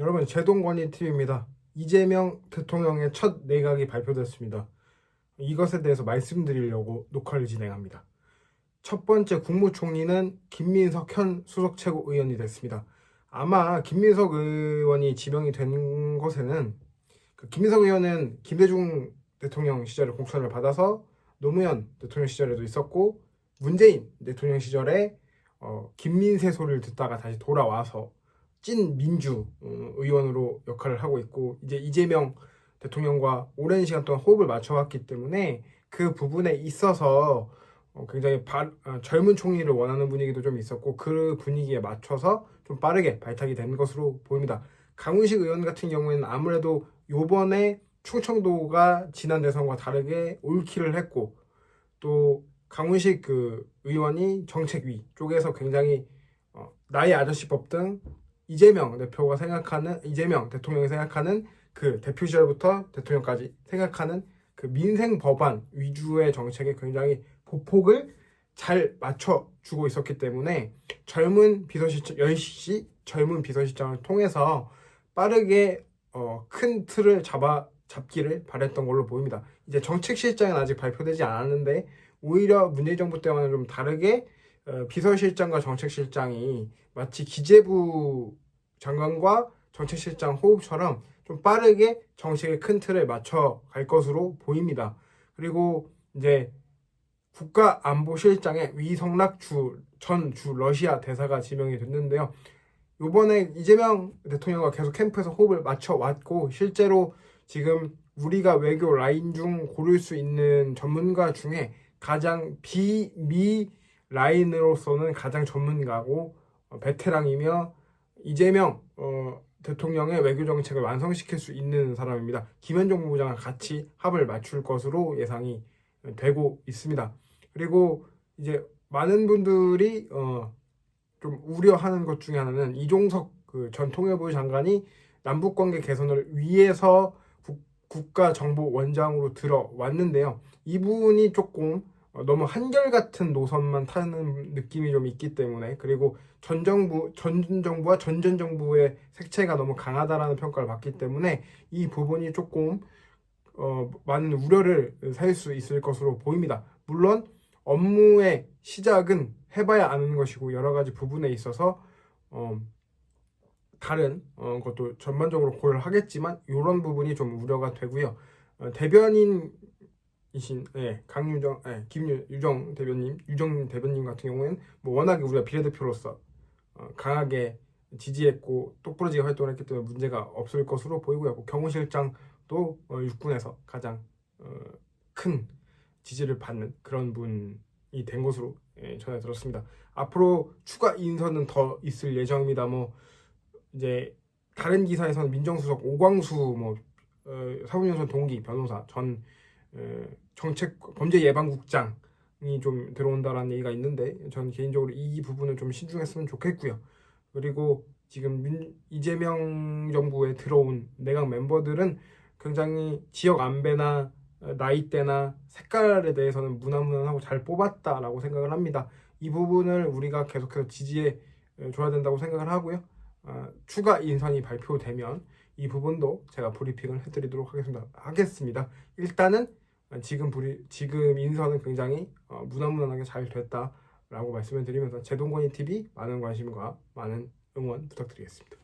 여러분, 제동건의 TV입니다. 이재명 대통령의 첫 내각이 발표됐습니다. 이것에 대해서 말씀드리려고 녹화를 진행합니다. 첫 번째 국무총리는 김민석 현 수석최고위원이 됐습니다. 아마 김민석 의원이 지명이 된 것에는 김민석 의원은 김대중 대통령 시절에 공천을 받아서 노무현 대통령 시절에도 있었고, 문재인 대통령 시절에 김민세 소리를 듣다가 다시 돌아와서 찐 민주 의원으로 역할을 하고 있고, 이제 이재명 대통령과 오랜 시간 동안 호흡을 맞춰왔기 때문에 그 부분에 있어서 굉장히 젊은 총리를 원하는 분위기도 좀 있었고, 그 분위기에 맞춰서 좀 빠르게 발탁이 된 것으로 보입니다. 강훈식 의원 같은 경우에는 아무래도 요번에 충청도가 지난 대선과 다르게 올킬을 했고, 또 강훈식 의원이 정책위 쪽에서 굉장히 나의 아저씨법 등 이재명 대통령이 생각하는 그 대표 시절부터 대통령까지 생각하는 그 민생 법안 위주의 정책에 굉장히 보폭을 잘 맞춰주고 있었기 때문에 젊은 비서실장을 통해서 빠르게 큰 틀을 잡기를 바랬던 걸로 보입니다. 이제 정책실장은 아직 발표되지 않았는데, 오히려 문재인 정부 때와는 좀 다르게 비서실장과 정책실장이 마치 기재부 장관과 정책실장 호흡처럼 좀 빠르게 정책의 큰 틀을 맞춰 갈 것으로 보입니다. 그리고 이제 국가안보실장에 위성락 전 러시아 대사가 지명이 됐는데요. 이번에 이재명 대통령과 계속 캠프에서 호흡을 맞춰 왔고, 실제로 지금 우리가 외교 라인 중 고를 수 있는 전문가 중에 가장 비미 라인으로서는 가장 전문가고 베테랑이며 이재명 대통령의 외교 정책을 완성시킬 수 있는 사람입니다. 김현종 부부장과 같이 합을 맞출 것으로 예상이 되고 있습니다. 그리고 이제 많은 분들이 좀 우려하는 것 중에 하나는 이종석 전 통일부 장관이 남북관계 개선을 위해서 국가정보원장으로 들어왔는데요. 이 부분이 조금 너무 한결같은 노선만 타는 느낌이 좀 있기 때문에, 그리고 전 정부와 전 정부의 색채가 너무 강하다라는 평가를 받기 때문에 이 부분이 조금 많은 우려를 살 수 있을 것으로 보입니다. 물론 업무의 시작은 해봐야 아는 것이고, 여러 가지 부분에 있어서 다른 것도 전반적으로 고려를 하겠지만 이런 부분이 좀 우려가 되고요. 대변인이신 유정 대변님 같은 경우에는 유정대변님 같은 경우에는 워낙에 우리가 비례대표로서 강하게 지지했고 똑부러지게 활동을 했기 때문에 문제가 없을 것으로 보이고요. 경호실장도 육군에서 가장 큰 지지를 받는 그런 분이 된 것으로 전해 들었습니다. 앞으로 추가 인선은 더 있을 예정입니다. 이제 다른 기사에서는 민정수석 오광수, 사법연수원 동기 변호사, 전 정책 범죄 예방국장이 좀 들어온다라는 얘기가 있는데, 전 개인적으로 이 부분을 좀 신중했으면 좋겠고요. 그리고 지금 이재명 정부에 들어온 내각 멤버들은 굉장히 지역 안배나 나이대나 색깔에 대해서는 무난무난하고 잘 뽑았다라고 생각을 합니다. 이 부분을 우리가 계속해서 지지해 줘야 된다고 생각을 하고요. 추가 인선이 발표되면 이 부분도 제가 브리핑을 해드리도록 하겠습니다. 일단은 지금 인선은 굉장히 무난무난하게 잘 됐다라고 말씀을 드리면서 제동건이 TV 많은 관심과 많은 응원 부탁드리겠습니다.